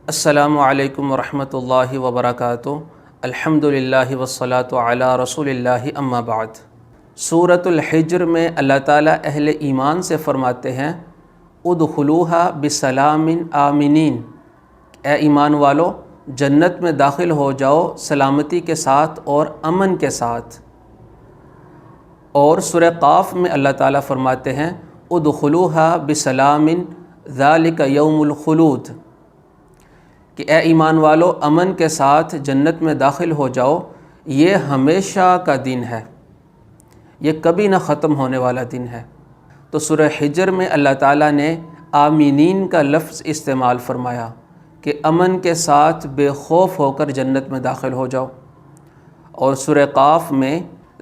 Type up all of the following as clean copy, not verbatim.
السلام علیکم ورحمۃ اللہ وبرکاتہ۔ الحمدللہ والصلاۃ علی رسول اللہ، اما بعد۔ سورۃ الحجر میں اللہ تعالیٰ اہل ایمان سے فرماتے ہیں ادخلوہا بسلام آمنین، اے ایمان والو جنت میں داخل ہو جاؤ سلامتی کے ساتھ اور امن کے ساتھ۔ اور سورہ قاف میں اللہ تعالیٰ فرماتے ہیں ادخلوہا بسلام ذالک یوم الخلود، کہ اے ایمان والو امن کے ساتھ جنت میں داخل ہو جاؤ، یہ ہمیشہ کا دن ہے، یہ کبھی نہ ختم ہونے والا دن ہے۔ تو سورہ حجر میں اللہ تعالیٰ نے آمینین کا لفظ استعمال فرمایا کہ امن کے ساتھ بے خوف ہو کر جنت میں داخل ہو جاؤ، اور سورہ قاف میں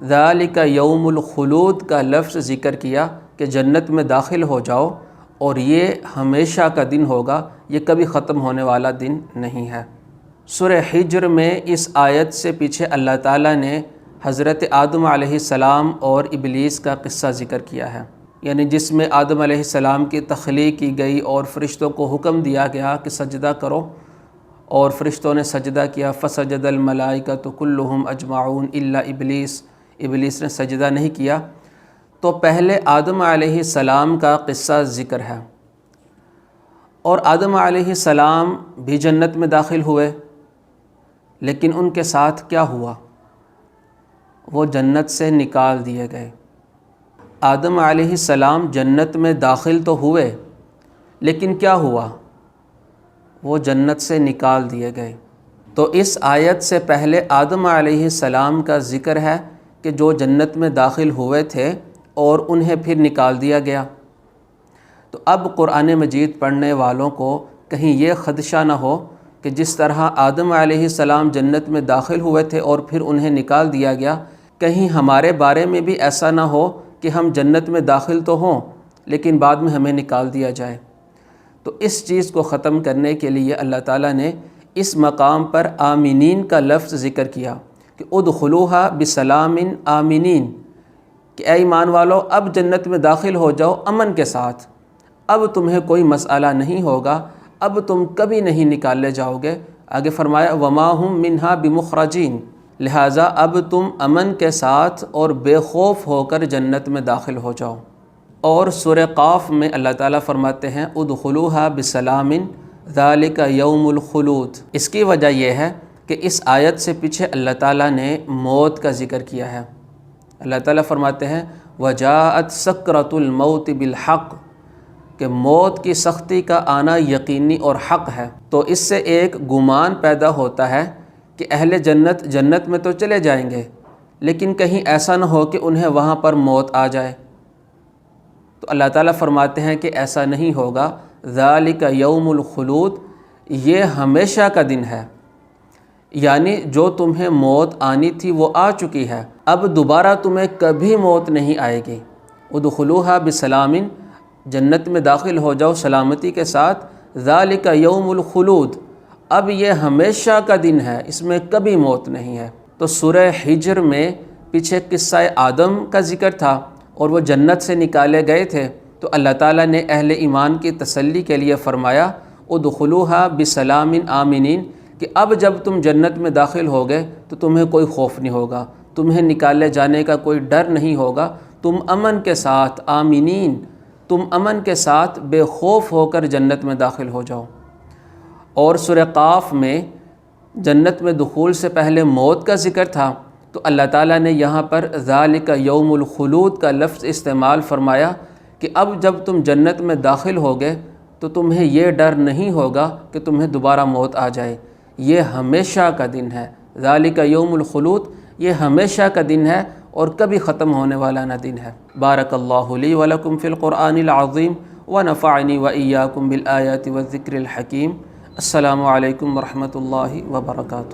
ذالک یوم الخلود کا لفظ ذکر کیا کہ جنت میں داخل ہو جاؤ اور یہ ہمیشہ کا دن ہوگا، یہ کبھی ختم ہونے والا دن نہیں ہے۔ سورہ حجر میں اس آیت سے پیچھے اللہ تعالیٰ نے حضرت آدم علیہ السلام اور ابلیس کا قصہ ذکر کیا ہے، یعنی جس میں آدم علیہ السلام کی تخلیق کی گئی اور فرشتوں کو حکم دیا گیا کہ سجدہ کرو، اور فرشتوں نے سجدہ کیا، فسجد الملائکۃ کلھم اجمعون الا ابلیس، ابلیس نے سجدہ نہیں کیا۔ تو پہلے آدم علیہ السلام کا قصہ ذکر ہے، اور آدم علیہ السلام بھی جنت میں داخل ہوئے، لیکن ان کے ساتھ کیا ہوا؟ وہ جنت سے نکال دیے گئے۔ آدم علیہ السلام جنت میں داخل تو ہوئے، لیکن کیا ہوا؟ وہ جنت سے نکال دیے گئے۔ تو اس آیت سے پہلے آدم علیہ السلام کا ذکر ہے کہ جو جنت میں داخل ہوئے تھے اور انہیں پھر نکال دیا گیا۔ تو اب قرآن مجید پڑھنے والوں کو کہیں یہ خدشہ نہ ہو کہ جس طرح آدم علیہ السلام جنت میں داخل ہوئے تھے اور پھر انہیں نکال دیا گیا، کہیں ہمارے بارے میں بھی ایسا نہ ہو کہ ہم جنت میں داخل تو ہوں لیکن بعد میں ہمیں نکال دیا جائے۔ تو اس چیز کو ختم کرنے کے لیے اللہ تعالیٰ نے اس مقام پر آمینین کا لفظ ذکر کیا کہ ادخلوہا بسلام آمینین، کہ اے ایمان والو اب جنت میں داخل ہو جاؤ امن کے ساتھ، اب تمہیں کوئی مسئلہ نہیں ہوگا، اب تم کبھی نہیں نکالے جاؤ گے۔ آگے فرمایا وما ہم منہا بمخرجین، لہٰذا اب تم امن کے ساتھ اور بے خوف ہو کر جنت میں داخل ہو جاؤ۔ اور سورہ قاف میں اللہ تعالیٰ فرماتے ہیں ادخلوہا بسلام ذالک یوم الخلود۔ اس کی وجہ یہ ہے کہ اس آیت سے پیچھے اللہ تعالیٰ نے موت کا ذکر کیا ہے۔ اللہ تعالیٰ فرماتے ہیں وجاءت سکرۃ الموت بالحق، کہ موت کی سختی کا آنا یقینی اور حق ہے۔ تو اس سے ایک گمان پیدا ہوتا ہے کہ اہل جنت جنت میں تو چلے جائیں گے، لیکن کہیں ایسا نہ ہو کہ انہیں وہاں پر موت آ جائے۔ تو اللہ تعالیٰ فرماتے ہیں کہ ایسا نہیں ہوگا، ذالک یوم الخلود، یہ ہمیشہ کا دن ہے، یعنی جو تمہیں موت آنی تھی وہ آ چکی ہے، اب دوبارہ تمہیں کبھی موت نہیں آئے گی۔ ادخلوہا بسلام، جنت میں داخل ہو جاؤ سلامتی کے ساتھ، ذالک یوم الخلود، اب یہ ہمیشہ کا دن ہے، اس میں کبھی موت نہیں ہے۔ تو سورہ حجر میں پیچھے قصہ آدم کا ذکر تھا اور وہ جنت سے نکالے گئے تھے، تو اللہ تعالیٰ نے اہل ایمان کی تسلی کے لیے فرمایا ادخلوہا بسلام آمنین، کہ اب جب تم جنت میں داخل ہو گئے تو تمہیں کوئی خوف نہیں ہوگا، تمہیں نکالے جانے کا کوئی ڈر نہیں ہوگا، تم امن کے ساتھ آمینین، تم امن کے ساتھ بے خوف ہو کر جنت میں داخل ہو جاؤ۔ اور سورہ قاف میں جنت میں دخول سے پہلے موت کا ذکر تھا، تو اللہ تعالیٰ نے یہاں پر ذالک یوم الخلود کا لفظ استعمال فرمایا کہ اب جب تم جنت میں داخل ہوگے تو تمہیں یہ ڈر نہیں ہوگا کہ تمہیں دوبارہ موت آ جائے، یہ ہمیشہ کا دن ہے۔ ذالک یوم الخلود، یہ ہمیشہ کا دن ہے اور کبھی ختم ہونے والا نہ دن ہے۔ بارک اللہ لی ولکم فی القرآن العظیم ونفعنی وإیاکم بالآیات والذکر الحکیم۔ السلام علیکم ورحمۃ اللہ وبرکاتہ۔